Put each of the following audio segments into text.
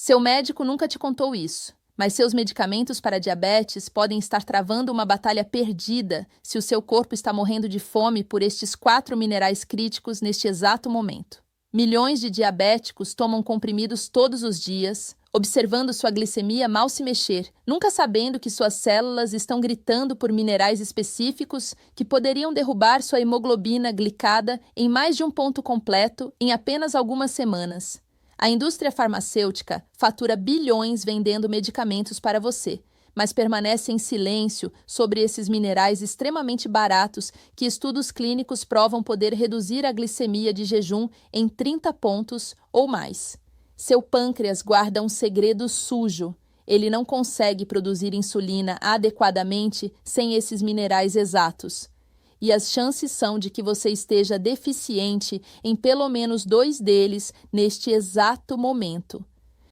Seu médico nunca te contou isso, mas seus medicamentos para diabetes podem estar travando uma batalha perdida se o seu corpo está morrendo de fome por estes 4 minerais críticos neste exato momento. Milhões de diabéticos tomam comprimidos todos os dias, observando sua glicemia mal se mexer, nunca sabendo que suas células estão gritando por minerais específicos que poderiam derrubar sua hemoglobina glicada em mais de um ponto completo em apenas algumas semanas. A indústria farmacêutica fatura bilhões vendendo medicamentos para você, mas permanece em silêncio sobre esses minerais extremamente baratos que estudos clínicos provam poder reduzir a glicemia de jejum em 30 pontos ou mais. Seu pâncreas guarda um segredo sujo. Ele não consegue produzir insulina adequadamente sem esses minerais exatos. E as chances são de que você esteja deficiente em pelo menos 2 deles neste exato momento.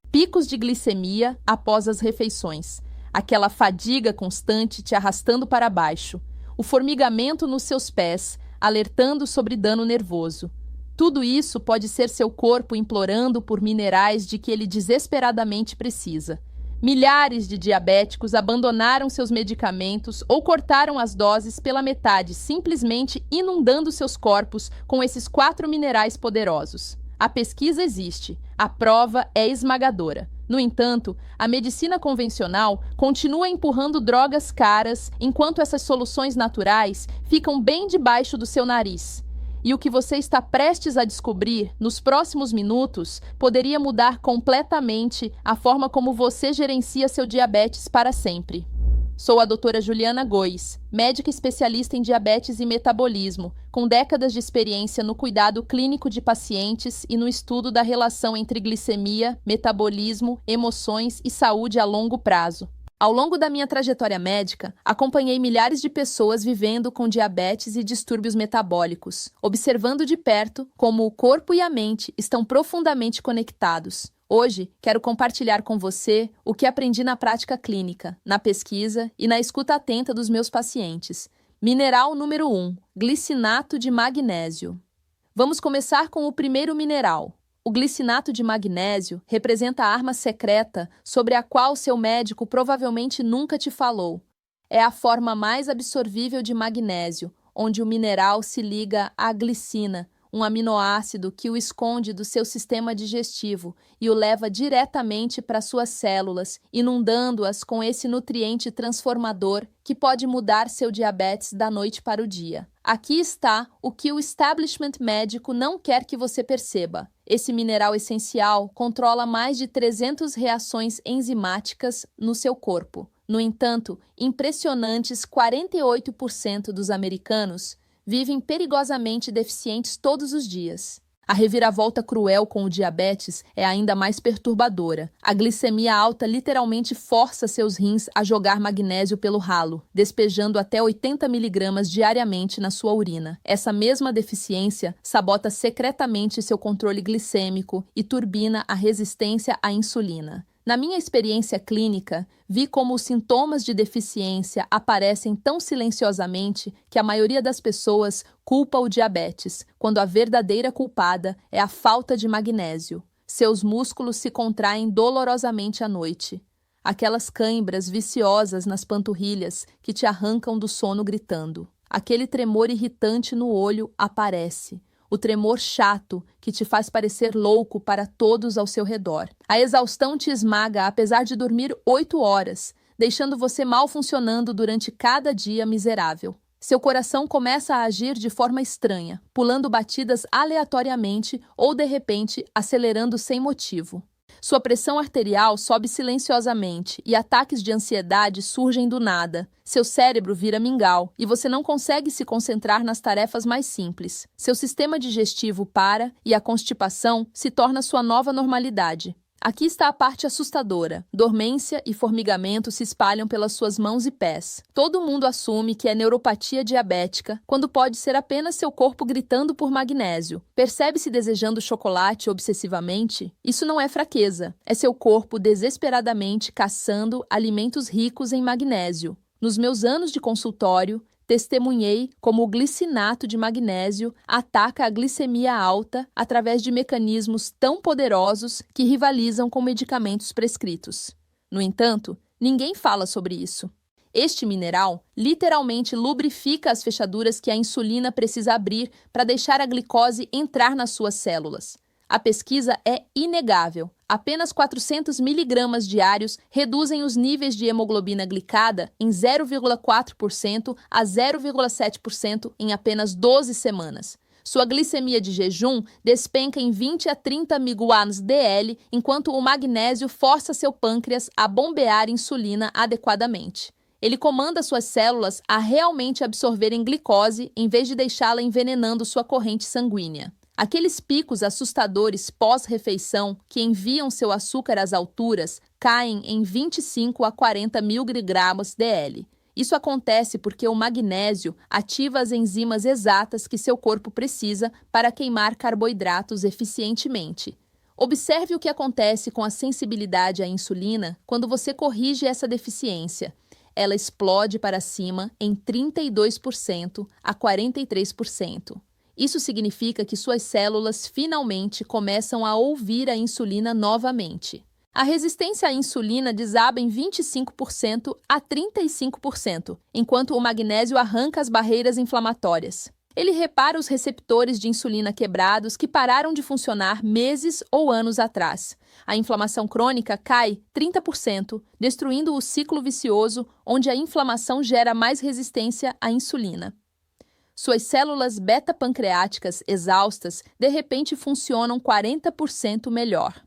Picos de glicemia após as refeições. Aquela fadiga constante te arrastando para baixo. O formigamento nos seus pés, alertando sobre dano nervoso. Tudo isso pode ser seu corpo implorando por minerais de que ele desesperadamente precisa. Milhares de diabéticos abandonaram seus medicamentos ou cortaram as doses pela metade, simplesmente inundando seus corpos com esses 4 minerais poderosos. A pesquisa existe, a prova é esmagadora. No entanto, a medicina convencional continua empurrando drogas caras, enquanto essas soluções naturais ficam bem debaixo do seu nariz. E o que você está prestes a descobrir nos próximos minutos poderia mudar completamente a forma como você gerencia seu diabetes para sempre. Sou a doutora Juliana Gois, médica especialista em diabetes e metabolismo, com décadas de experiência no cuidado clínico de pacientes e no estudo da relação entre glicemia, metabolismo, emoções e saúde a longo prazo. Ao longo da minha trajetória médica, acompanhei milhares de pessoas vivendo com diabetes e distúrbios metabólicos, observando de perto como o corpo e a mente estão profundamente conectados. Hoje, quero compartilhar com você o que aprendi na prática clínica, na pesquisa e na escuta atenta dos meus pacientes. Mineral número 1, glicinato de magnésio. Vamos começar com o primeiro mineral. O glicinato de magnésio representa a arma secreta sobre a qual seu médico provavelmente nunca te falou. É a forma mais absorvível de magnésio, onde o mineral se liga à glicina, um aminoácido que o esconde do seu sistema digestivo e o leva diretamente para suas células, inundando-as com esse nutriente transformador que pode mudar seu diabetes da noite para o dia. Aqui está o que o establishment médico não quer que você perceba. Esse mineral essencial controla mais de 300 reações enzimáticas no seu corpo. No entanto, impressionantes 48% dos americanos vivem perigosamente deficientes todos os dias. A reviravolta cruel com o diabetes é ainda mais perturbadora. A glicemia alta literalmente força seus rins a jogar magnésio pelo ralo, despejando até 80 mg diariamente na sua urina. Essa mesma deficiência sabota secretamente seu controle glicêmico e turbina a resistência à insulina. Na minha experiência clínica, vi como os sintomas de deficiência aparecem tão silenciosamente que a maioria das pessoas culpa o diabetes, quando a verdadeira culpada é a falta de magnésio. Seus músculos se contraem dolorosamente à noite. Aquelas cãibras viciosas nas panturrilhas que te arrancam do sono gritando. Aquele tremor irritante no olho aparece. O tremor chato que te faz parecer louco para todos ao seu redor. A exaustão te esmaga apesar de dormir 8 horas, deixando você mal funcionando durante cada dia miserável. Seu coração começa a agir de forma estranha, pulando batidas aleatoriamente ou, de repente, acelerando sem motivo. Sua pressão arterial sobe silenciosamente e ataques de ansiedade surgem do nada. Seu cérebro vira mingau e você não consegue se concentrar nas tarefas mais simples. Seu sistema digestivo para e a constipação se torna sua nova normalidade. Aqui está a parte assustadora. Dormência e formigamento se espalham pelas suas mãos e pés. Todo mundo assume que é neuropatia diabética, quando pode ser apenas seu corpo gritando por magnésio. Percebe-se desejando chocolate obsessivamente? Isso não é fraqueza. É seu corpo desesperadamente caçando alimentos ricos em magnésio. Nos meus anos de consultório, testemunhei como o glicinato de magnésio ataca a glicemia alta através de mecanismos tão poderosos que rivalizam com medicamentos prescritos. No entanto, ninguém fala sobre isso. Este mineral literalmente lubrifica as fechaduras que a insulina precisa abrir para deixar a glicose entrar nas suas células. A pesquisa é inegável. Apenas 400 miligramas diários reduzem os níveis de hemoglobina glicada em 0,4% a 0,7% em apenas 12 semanas. Sua glicemia de jejum despenca em 20 a 30 mg/dl, enquanto o magnésio força seu pâncreas a bombear insulina adequadamente. Ele comanda suas células a realmente absorverem glicose em vez de deixá-la envenenando sua corrente sanguínea. Aqueles picos assustadores pós-refeição que enviam seu açúcar às alturas caem em 25 a 40 mg/dl. Isso acontece porque o magnésio ativa as enzimas exatas que seu corpo precisa para queimar carboidratos eficientemente. Observe o que acontece com a sensibilidade à insulina quando você corrige essa deficiência. Ela explode para cima em 32% a 43%. Isso significa que suas células finalmente começam a ouvir a insulina novamente. A resistência à insulina desaba em 25% a 35%, enquanto o magnésio arranca as barreiras inflamatórias. Ele repara os receptores de insulina quebrados que pararam de funcionar meses ou anos atrás. A inflamação crônica cai 30%, destruindo o ciclo vicioso onde a inflamação gera mais resistência à insulina. Suas células beta-pancreáticas exaustas de repente funcionam 40% melhor.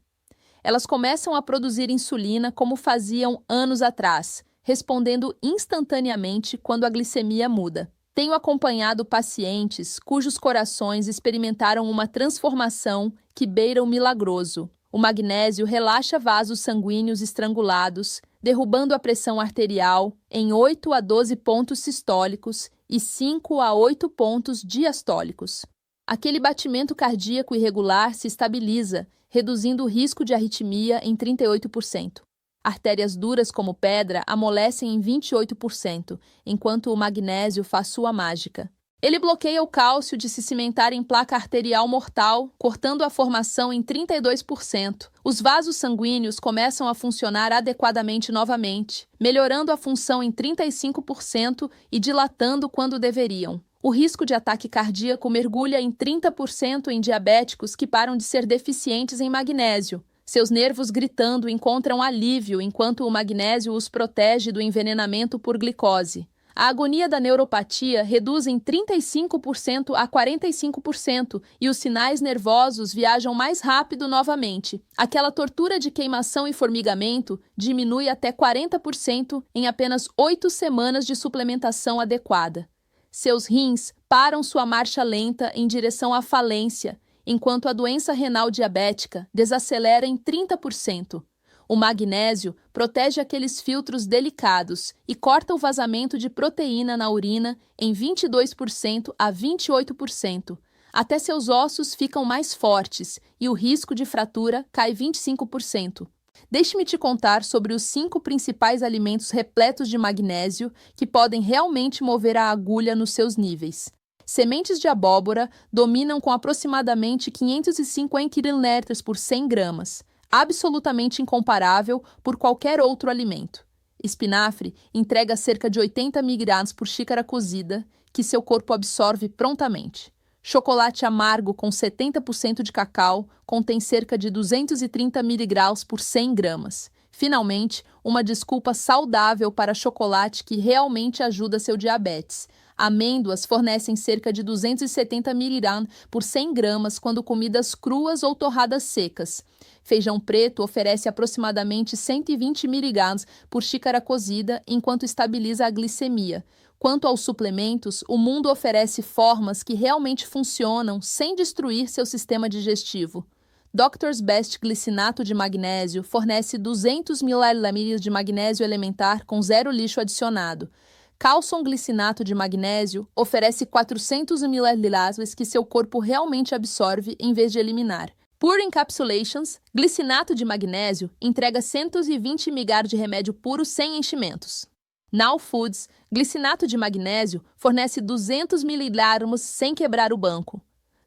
Elas começam a produzir insulina como faziam anos atrás, respondendo instantaneamente quando a glicemia muda. Tenho acompanhado pacientes cujos corações experimentaram uma transformação que beira o milagroso. O magnésio relaxa vasos sanguíneos estrangulados, derrubando a pressão arterial em 8 a 12 pontos sistólicos e 5 a 8 pontos diastólicos. Aquele batimento cardíaco irregular se estabiliza, reduzindo o risco de arritmia em 38%. Artérias duras como pedra amolecem em 28%, enquanto o magnésio faz sua mágica. Ele bloqueia o cálcio de se cimentar em placa arterial mortal, cortando a formação em 32%. Os vasos sanguíneos começam a funcionar adequadamente novamente, melhorando a função em 35% e dilatando quando deveriam. O risco de ataque cardíaco mergulha em 30% em diabéticos que param de ser deficientes em magnésio. Seus nervos gritando encontram alívio enquanto o magnésio os protege do envenenamento por glicose. A agonia da neuropatia reduz em 35% a 45% e os sinais nervosos viajam mais rápido novamente. Aquela tortura de queimação e formigamento diminui até 40% em apenas 8 semanas de suplementação adequada. Seus rins param sua marcha lenta em direção à falência, enquanto a doença renal diabética desacelera em 30%. O magnésio protege aqueles filtros delicados e corta o vazamento de proteína na urina em 22% a 28%. Até seus ossos ficam mais fortes e o risco de fratura cai 25%. Deixe-me te contar sobre os 5 principais alimentos repletos de magnésio que podem realmente mover a agulha nos seus níveis. Sementes de abóbora dominam com aproximadamente 550 kNs por 100 gramas, absolutamente incomparável por qualquer outro alimento. Espinafre entrega cerca de 80 mg por xícara cozida, que seu corpo absorve prontamente. Chocolate amargo com 70% de cacau contém cerca de 230 mg por 100 gramas. Finalmente, uma desculpa saudável para chocolate que realmente ajuda seu diabetes. Amêndoas fornecem cerca de 270 mg por 100 gramas quando comidas cruas ou torradas secas. Feijão preto oferece aproximadamente 120 mg por xícara cozida enquanto estabiliza a glicemia. Quanto aos suplementos, o mundo oferece formas que realmente funcionam sem destruir seu sistema digestivo. Doctor's Best Glicinato de Magnésio fornece 200 ml de magnésio elementar com 0 lixo adicionado. Calcium Glicinato de Magnésio oferece 400 ml que seu corpo realmente absorve em vez de eliminar. Pure Encapsulations, glicinato de magnésio, entrega 120 mg de remédio puro sem enchimentos. Now Foods, glicinato de magnésio, fornece 200 mg sem quebrar o banco.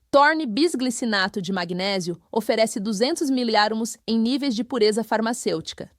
Thorne bisglicinato de magnésio oferece 200 mg em níveis de pureza farmacêutica.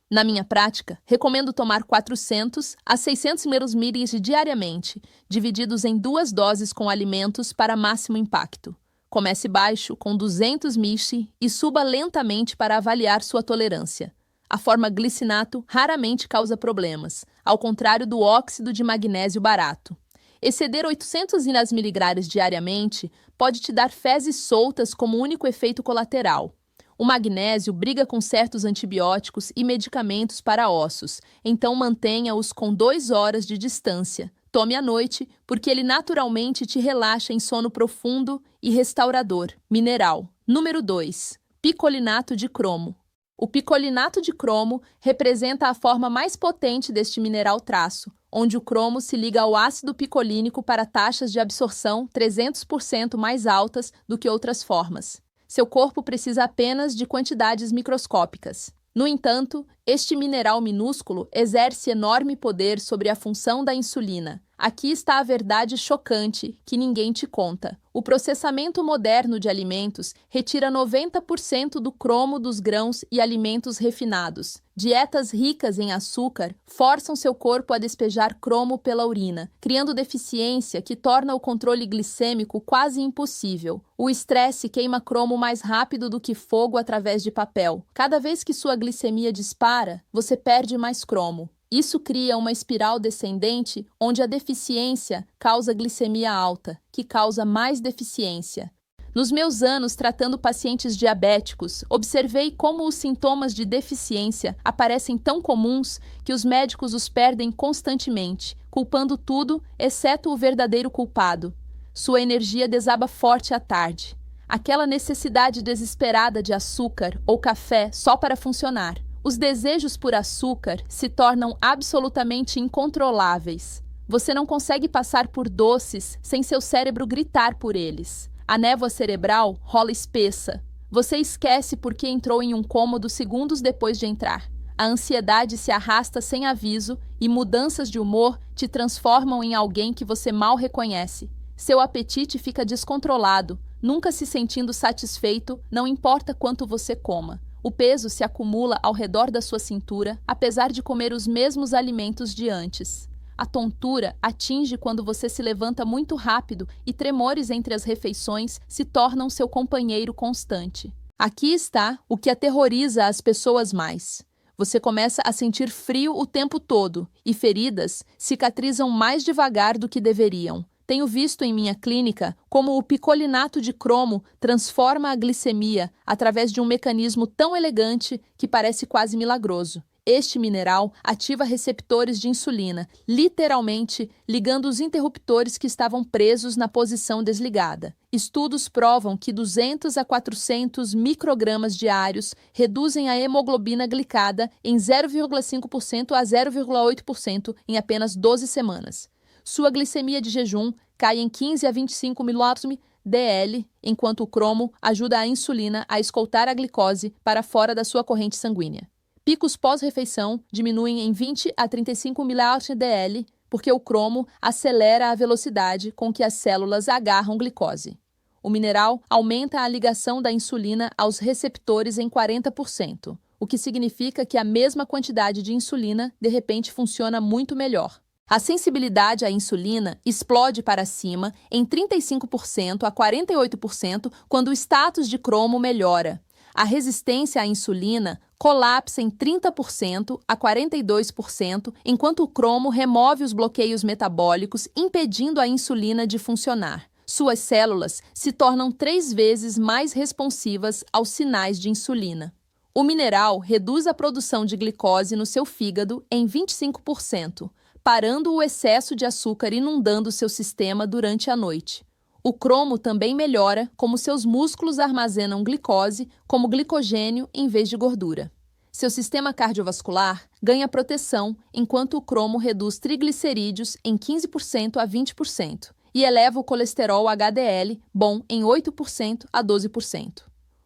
Na minha prática, recomendo tomar 400 a 600 ml diariamente, divididos em 2 doses com alimentos para máximo impacto. Comece baixo, com 200 ml, e suba lentamente para avaliar sua tolerância. A forma glicinato raramente causa problemas, ao contrário do óxido de magnésio barato. Exceder 800 mg diariamente pode te dar fezes soltas como único efeito colateral. O magnésio briga com certos antibióticos e medicamentos para ossos, então mantenha-os com 2 horas de distância. Tome à noite, porque ele naturalmente te relaxa em sono profundo e restaurador. Mineral. Número 2. Picolinato de cromo. O picolinato de cromo representa a forma mais potente deste mineral traço, onde o cromo se liga ao ácido picolínico para taxas de absorção 300% mais altas do que outras formas. Seu corpo precisa apenas de quantidades microscópicas. No entanto, este mineral minúsculo exerce enorme poder sobre a função da insulina. Aqui está a verdade chocante que ninguém te conta. O processamento moderno de alimentos retira 90% do cromo dos grãos e alimentos refinados. Dietas ricas em açúcar forçam seu corpo a despejar cromo pela urina, criando deficiência que torna o controle glicêmico quase impossível. O estresse queima cromo mais rápido do que fogo através de papel. Cada vez que sua glicemia dispara, você perde mais cromo. Isso cria uma espiral descendente onde a deficiência causa glicemia alta, que causa mais deficiência. Nos meus anos tratando pacientes diabéticos, observei como os sintomas de deficiência aparecem tão comuns que os médicos os perdem constantemente, culpando tudo exceto o verdadeiro culpado. Sua energia desaba forte à tarde. Aquela necessidade desesperada de açúcar ou café só para funcionar. Os desejos por açúcar se tornam absolutamente incontroláveis. Você não consegue passar por doces sem seu cérebro gritar por eles. A névoa cerebral rola espessa. Você esquece por que entrou em um cômodo segundos depois de entrar. A ansiedade se arrasta sem aviso e mudanças de humor te transformam em alguém que você mal reconhece. Seu apetite fica descontrolado, nunca se sentindo satisfeito, não importa quanto você coma. O peso se acumula ao redor da sua cintura, apesar de comer os mesmos alimentos de antes. A tontura atinge quando você se levanta muito rápido e tremores entre as refeições se tornam seu companheiro constante. Aqui está o que aterroriza as pessoas mais. Você começa a sentir frio o tempo todo e feridas cicatrizam mais devagar do que deveriam. Tenho visto em minha clínica como o picolinato de cromo transforma a glicemia através de um mecanismo tão elegante que parece quase milagroso. Este mineral ativa receptores de insulina, literalmente ligando os interruptores que estavam presos na posição desligada. Estudos provam que 200 a 400 microgramas diários reduzem a hemoglobina glicada em 0,5% a 0,8% em apenas 12 semanas. Sua glicemia de jejum cai em 15 a 25 mAh/dl, enquanto o cromo ajuda a insulina a escoltar a glicose para fora da sua corrente sanguínea. Picos pós-refeição diminuem em 20 a 35 mAh/dl, porque o cromo acelera a velocidade com que as células agarram glicose. O mineral aumenta a ligação da insulina aos receptores em 40%, o que significa que a mesma quantidade de insulina, de repente, funciona muito melhor. A sensibilidade à insulina explode para cima em 35% a 48% quando o status de cromo melhora. A resistência à insulina colapsa em 30% a 42%, enquanto o cromo remove os bloqueios metabólicos, impedindo a insulina de funcionar. Suas células se tornam 3 vezes mais responsivas aos sinais de insulina. O mineral reduz a produção de glicose no seu fígado em 25%. Parando o excesso de açúcar inundando seu sistema durante a noite. O cromo também melhora como seus músculos armazenam glicose como glicogênio em vez de gordura. Seu sistema cardiovascular ganha proteção, enquanto o cromo reduz triglicerídeos em 15% a 20% e eleva o colesterol HDL bom em 8% a 12%.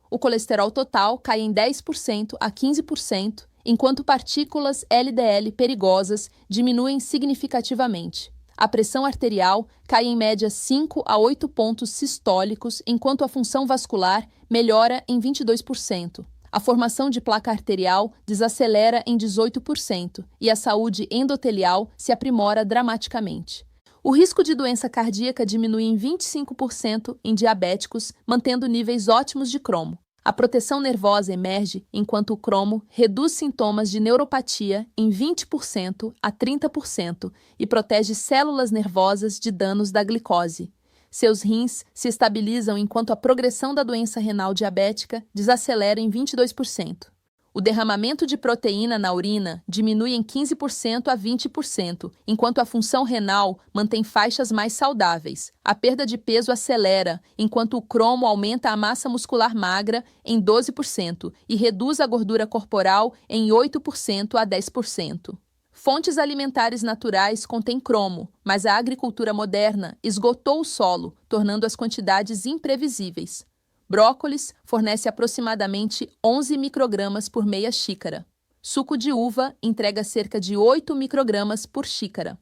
O colesterol total cai em 10% a 15%, enquanto partículas LDL perigosas diminuem significativamente. A pressão arterial cai em média 5 a 8 pontos sistólicos, enquanto a função vascular melhora em 22%. A formação de placa arterial desacelera em 18% e a saúde endotelial se aprimora dramaticamente. O risco de doença cardíaca diminui em 25% em diabéticos, mantendo níveis ótimos de cromo. A proteção nervosa emerge enquanto o cromo reduz sintomas de neuropatia em 20% a 30% e protege células nervosas de danos da glicose. Seus rins se estabilizam enquanto a progressão da doença renal diabética desacelera em 22%. O derramamento de proteína na urina diminui em 15% a 20%, enquanto a função renal mantém faixas mais saudáveis. A perda de peso acelera, enquanto o cromo aumenta a massa muscular magra em 12% e reduz a gordura corporal em 8% a 10%. Fontes alimentares naturais contêm cromo, mas a agricultura moderna esgotou o solo, tornando as quantidades imprevisíveis. Brócolis fornece aproximadamente 11 microgramas por meia xícara. Suco de uva entrega cerca de 8 microgramas por xícara.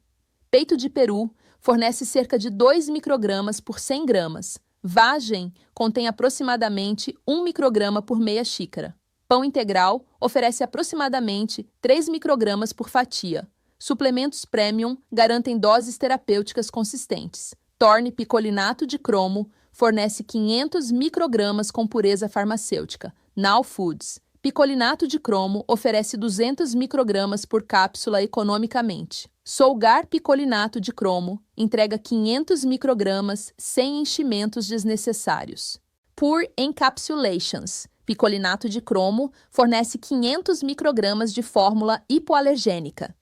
Peito de peru fornece cerca de 2 microgramas por 100 gramas. Vagem contém aproximadamente 1 micrograma por meia xícara. Pão integral oferece aproximadamente 3 microgramas por fatia. Suplementos premium garantem doses terapêuticas consistentes. Torne picolinato de cromo fornece 500 microgramas com pureza farmacêutica. Now Foods. Picolinato de cromo oferece 200 microgramas por cápsula economicamente. Solgar picolinato de cromo entrega 500 microgramas sem enchimentos desnecessários. Pure Encapsulations. Picolinato de cromo fornece 500 microgramas de fórmula hipoalergênica.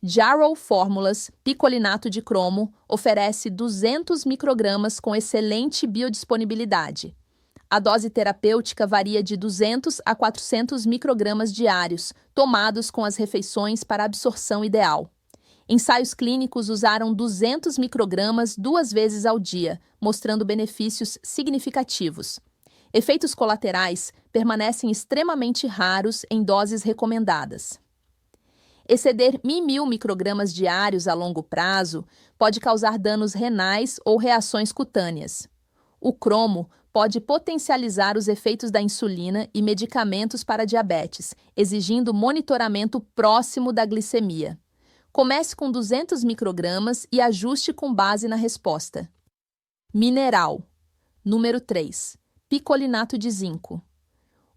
Jarrow Fórmulas Picolinato de cromo oferece 200 microgramas com excelente biodisponibilidade. A dose terapêutica varia de 200 a 400 microgramas diários, tomados com as refeições para absorção ideal. Ensaios clínicos usaram 200 microgramas 2 vezes ao dia, mostrando benefícios significativos. Efeitos colaterais permanecem extremamente raros em doses recomendadas. Exceder 1.000 microgramas diários a longo prazo pode causar danos renais ou reações cutâneas. O cromo pode potencializar os efeitos da insulina e medicamentos para diabetes, exigindo monitoramento próximo da glicemia. Comece com 200 microgramas e ajuste com base na resposta. Mineral. Número 3. Picolinato de zinco.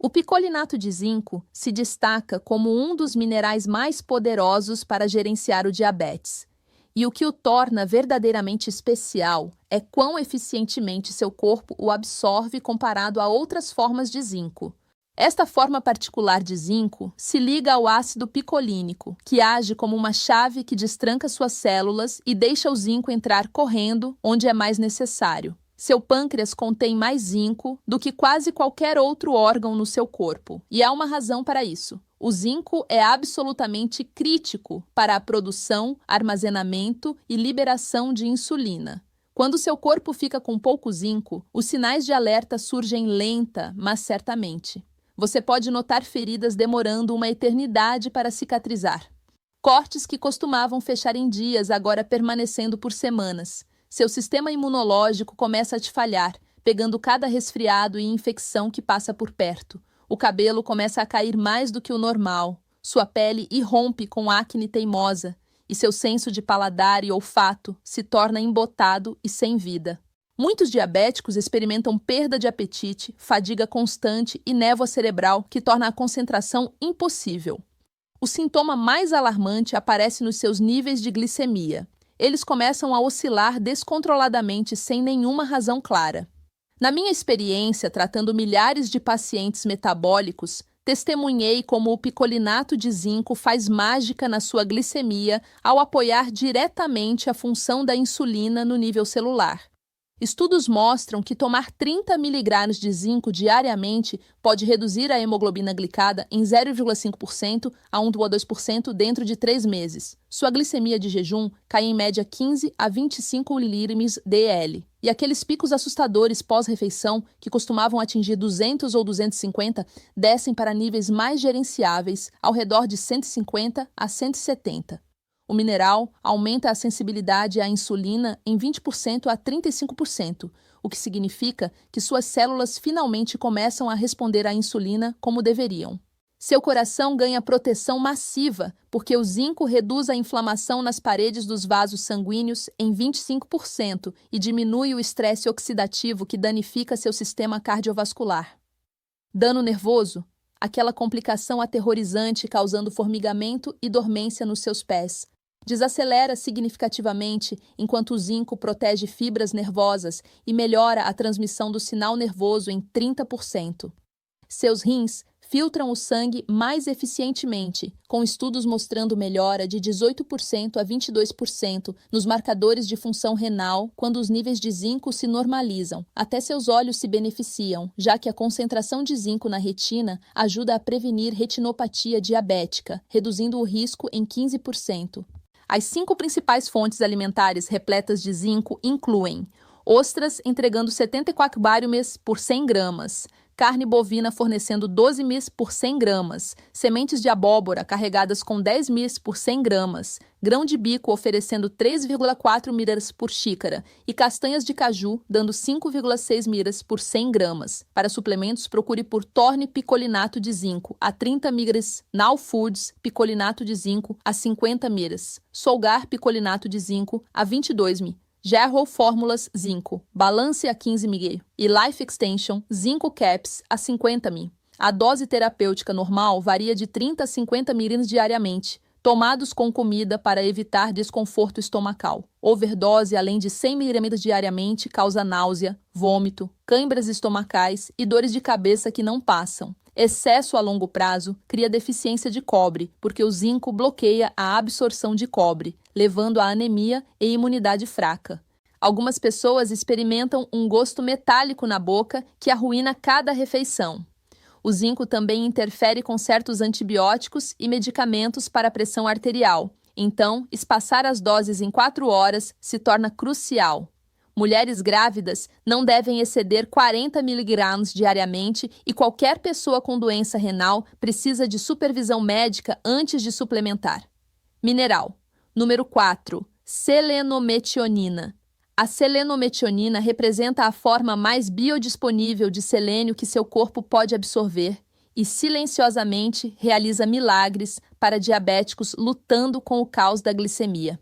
O picolinato de zinco se destaca como um dos minerais mais poderosos para gerenciar o diabetes. E o que o torna verdadeiramente especial é quão eficientemente seu corpo o absorve comparado a outras formas de zinco. Esta forma particular de zinco se liga ao ácido picolínico, que age como uma chave que destranca suas células e deixa o zinco entrar correndo onde é mais necessário. Seu pâncreas contém mais zinco do que quase qualquer outro órgão no seu corpo, e há uma razão para isso. O zinco é absolutamente crítico para a produção, armazenamento e liberação de insulina. Quando seu corpo fica com pouco zinco, os sinais de alerta surgem lenta, mas certamente. Você pode notar feridas demorando uma eternidade para cicatrizar. Cortes que costumavam fechar em dias agora permanecendo por semanas. Seu sistema imunológico começa a te falhar, pegando cada resfriado e infecção que passa por perto. O cabelo começa a cair mais do que o normal. Sua pele irrompe com acne teimosa e seu senso de paladar e olfato se torna embotado e sem vida. Muitos diabéticos experimentam perda de apetite, fadiga constante e névoa cerebral que torna a concentração impossível. O sintoma mais alarmante aparece nos seus níveis de glicemia. Eles começam a oscilar descontroladamente sem nenhuma razão clara. Na minha experiência, tratando milhares de pacientes metabólicos, testemunhei como o picolinato de zinco faz mágica na sua glicemia ao apoiar diretamente a função da insulina no nível celular. Estudos mostram que tomar 30 mg de zinco diariamente pode reduzir a hemoglobina glicada em 0,5% a 1,2% dentro de 3 meses. Sua glicemia de jejum cai em média 15 a 25 ml/dl. E aqueles picos assustadores pós-refeição, que costumavam atingir 200 ou 250, descem para níveis mais gerenciáveis, ao redor de 150 a 170. O mineral aumenta a sensibilidade à insulina em 20% a 35%, o que significa que suas células finalmente começam a responder à insulina como deveriam. Seu coração ganha proteção massiva, porque o zinco reduz a inflamação nas paredes dos vasos sanguíneos em 25% e diminui o estresse oxidativo que danifica seu sistema cardiovascular. Dano nervoso? Aquela complicação aterrorizante causando formigamento e dormência nos seus pés. Desacelera significativamente enquanto o zinco protege fibras nervosas e melhora a transmissão do sinal nervoso em 30%. Seus rins filtram o sangue mais eficientemente, com estudos mostrando melhora de 18% a 22% nos marcadores de função renal quando os níveis de zinco se normalizam. Até seus olhos se beneficiam, já que a concentração de zinco na retina ajuda a prevenir retinopatia diabética, reduzindo o risco em 15%. As 5 principais fontes alimentares repletas de zinco incluem ostras entregando 74 báriumes por 100 gramas, carne bovina fornecendo 12 mg por 100 gramas, sementes de abóbora carregadas com 10 mg por 100 gramas, grão de bico oferecendo 3,4 mg por xícara e castanhas de caju dando 5,6 mg por 100 gramas. Para suplementos, procure por Torne picolinato de zinco a 30 mg, Now Foods picolinato de zinco a 50 mg, Solgar picolinato de zinco a 22 mg. Gerro Fórmulas Zinco, Balance a 15 mg e Life Extension Zinco Caps a 50 mg. A dose terapêutica normal varia de 30 a 50 mg diariamente, tomados com comida para evitar desconforto estomacal. Overdose além de 100 mg diariamente causa náusea, vômito, câimbras estomacais e dores de cabeça que não passam. Excesso a longo prazo cria deficiência de cobre, porque o zinco bloqueia a absorção de cobre, levando à anemia e imunidade fraca. Algumas pessoas experimentam um gosto metálico na boca que arruína cada refeição. O zinco também interfere com certos antibióticos e medicamentos para a pressão arterial. Então, espaçar as doses em 4 horas se torna crucial. Mulheres grávidas não devem exceder 40 mg diariamente e qualquer pessoa com doença renal precisa de supervisão médica antes de suplementar. Mineral. Número 4. Selenometionina. A selenometionina representa a forma mais biodisponível de selênio que seu corpo pode absorver e silenciosamente realiza milagres para diabéticos lutando com o caos da glicemia.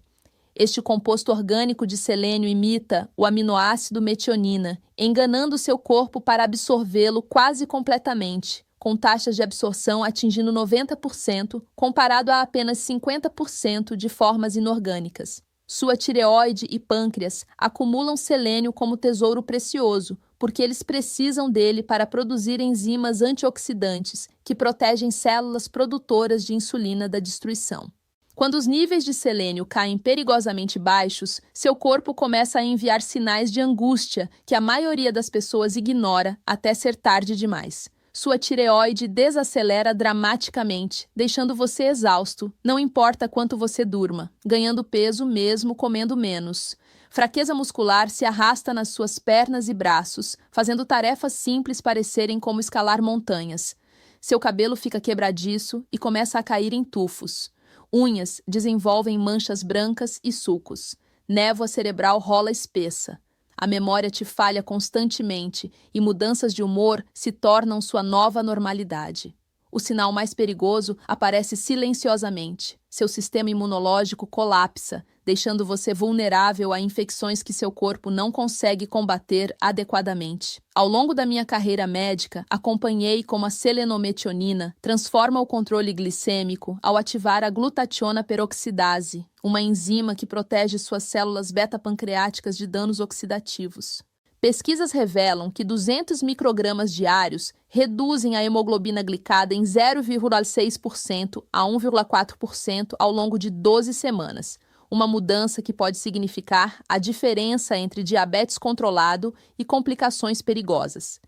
Este composto orgânico de selênio imita o aminoácido metionina, enganando seu corpo para absorvê-lo quase completamente, com taxas de absorção atingindo 90%, comparado a apenas 50% de formas inorgânicas. Sua tireoide e pâncreas acumulam selênio como tesouro precioso, porque eles precisam dele para produzir enzimas antioxidantes, que protegem células produtoras de insulina da destruição. Quando os níveis de selênio caem perigosamente baixos, seu corpo começa a enviar sinais de angústia que a maioria das pessoas ignora até ser tarde demais. Sua tireoide desacelera dramaticamente, deixando você exausto, não importa quanto você durma, ganhando peso mesmo comendo menos. Fraqueza muscular se arrasta nas suas pernas e braços, fazendo tarefas simples parecerem como escalar montanhas. Seu cabelo fica quebradiço e começa a cair em tufos. Unhas desenvolvem manchas brancas e sulcos. Névoa cerebral rola espessa. A memória te falha constantemente e mudanças de humor se tornam sua nova normalidade. O sinal mais perigoso aparece silenciosamente. Seu sistema imunológico colapsa, deixando você vulnerável a infecções que seu corpo não consegue combater adequadamente. Ao longo da minha carreira médica, acompanhei como a selenometionina transforma o controle glicêmico ao ativar a glutationa peroxidase, uma enzima que protege suas células beta-pancreáticas de danos oxidativos. Pesquisas revelam que 200 microgramas diários reduzem a hemoglobina glicada em 0,6% a 1,4% ao longo de 12 semanas. uma mudança que pode significar a diferença entre diabetes controlado e complicações perigosas.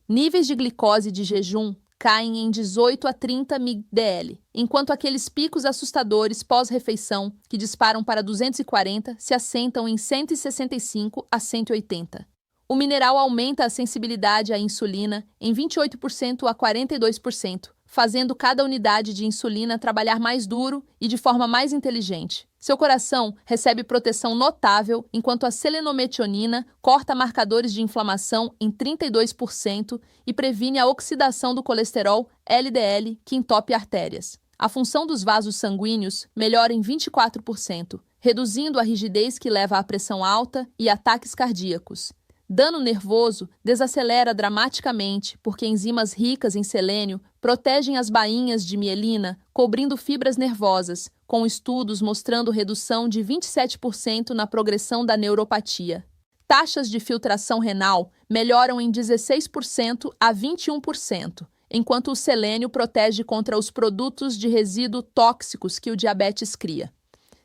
Níveis de glicose de jejum caem em 18 a 30 mg/dl, enquanto aqueles picos assustadores pós-refeição, que disparam para 240, se assentam em 165 a 180. O mineral aumenta a sensibilidade à insulina em 28% a 42%, fazendo cada unidade de insulina trabalhar mais duro e de forma mais inteligente. Seu coração recebe proteção notável, enquanto a selenometionina corta marcadores de inflamação em 32% e previne a oxidação do colesterol LDL, que entope artérias. A função dos vasos sanguíneos melhora em 24%, reduzindo a rigidez que leva à pressão alta e ataques cardíacos. Dano nervoso desacelera dramaticamente porque enzimas ricas em selênio protegem as bainhas de mielina, cobrindo fibras nervosas, com estudos mostrando redução de 27% na progressão da neuropatia. Taxas de filtração renal melhoram em 16% a 21%, enquanto o selênio protege contra os produtos de resíduo tóxicos que o diabetes cria.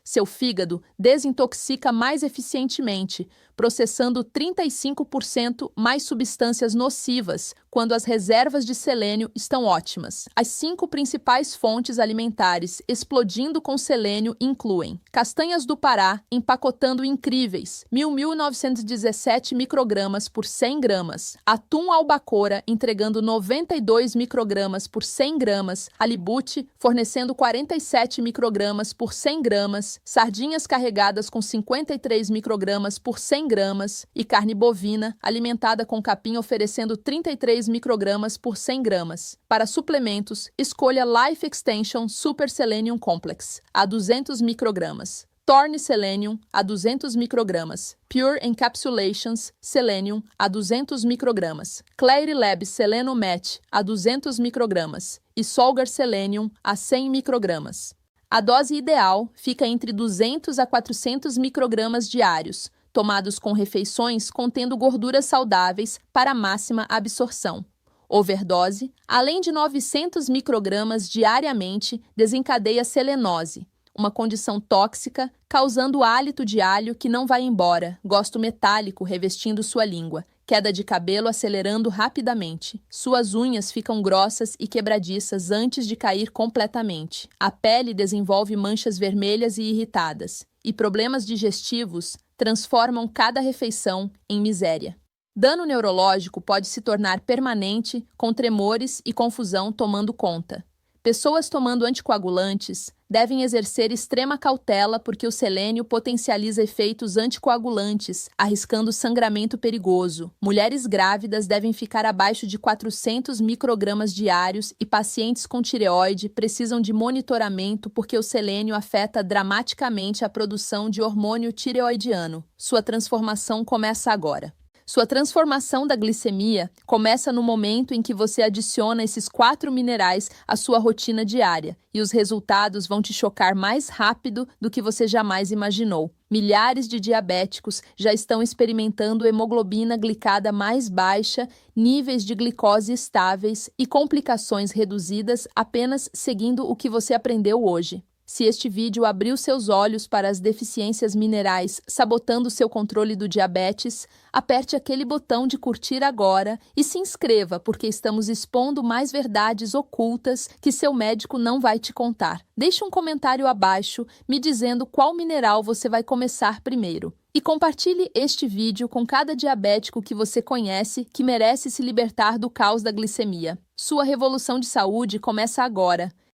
Seu fígado desintoxica mais eficientemente, processando 35% mais substâncias nocivas quando as reservas de selênio estão ótimas. As 5 principais fontes alimentares explodindo com selênio incluem castanhas do Pará empacotando incríveis 1.917 microgramas por 100 gramas, atum albacora entregando 92 microgramas por 100 gramas, halibute fornecendo 47 microgramas por 100 gramas, sardinhas carregadas com 53 microgramas por 100 gramas e carne bovina alimentada com capim oferecendo 33 microgramas por 100 gramas. Para suplementos, escolha Life Extension Super Selenium Complex, a 200 microgramas. Torne Selenium, a 200 microgramas. Pure Encapsulations Selenium, a 200 microgramas. Clarity Labs Selenium Match, a 200 microgramas. E Solgar Selenium, a 100 microgramas. A dose ideal fica entre 200 a 400 microgramas diários, tomados com refeições contendo gorduras saudáveis para máxima absorção. Overdose, além de 900 microgramas diariamente, desencadeia selenose, uma condição tóxica causando hálito de alho que não vai embora, gosto metálico revestindo sua língua, queda de cabelo acelerando rapidamente. Suas unhas ficam grossas e quebradiças antes de cair completamente. A pele desenvolve manchas vermelhas e irritadas. E problemas digestivos transformam cada refeição em miséria. Dano neurológico pode se tornar permanente, com tremores e confusão tomando conta. Pessoas tomando anticoagulantes devem exercer extrema cautela porque o selênio potencializa efeitos anticoagulantes, arriscando sangramento perigoso. Mulheres grávidas devem ficar abaixo de 400 microgramas diários e pacientes com tireoide precisam de monitoramento porque o selênio afeta dramaticamente a produção de hormônio tireoidiano. Sua transformação começa agora. Sua transformação da glicemia começa no momento em que você adiciona esses 4 minerais à sua rotina diária, e os resultados vão te chocar mais rápido do que você jamais imaginou. Milhares de diabéticos já estão experimentando hemoglobina glicada mais baixa, níveis de glicose estáveis e complicações reduzidas apenas seguindo o que você aprendeu hoje. Se este vídeo abriu seus olhos para as deficiências minerais sabotando seu controle do diabetes, aperte aquele botão de curtir agora e se inscreva porque estamos expondo mais verdades ocultas que seu médico não vai te contar. Deixe um comentário abaixo me dizendo qual mineral você vai começar primeiro. E compartilhe este vídeo com cada diabético que você conhece que merece se libertar do caos da glicemia. Sua revolução de saúde começa agora.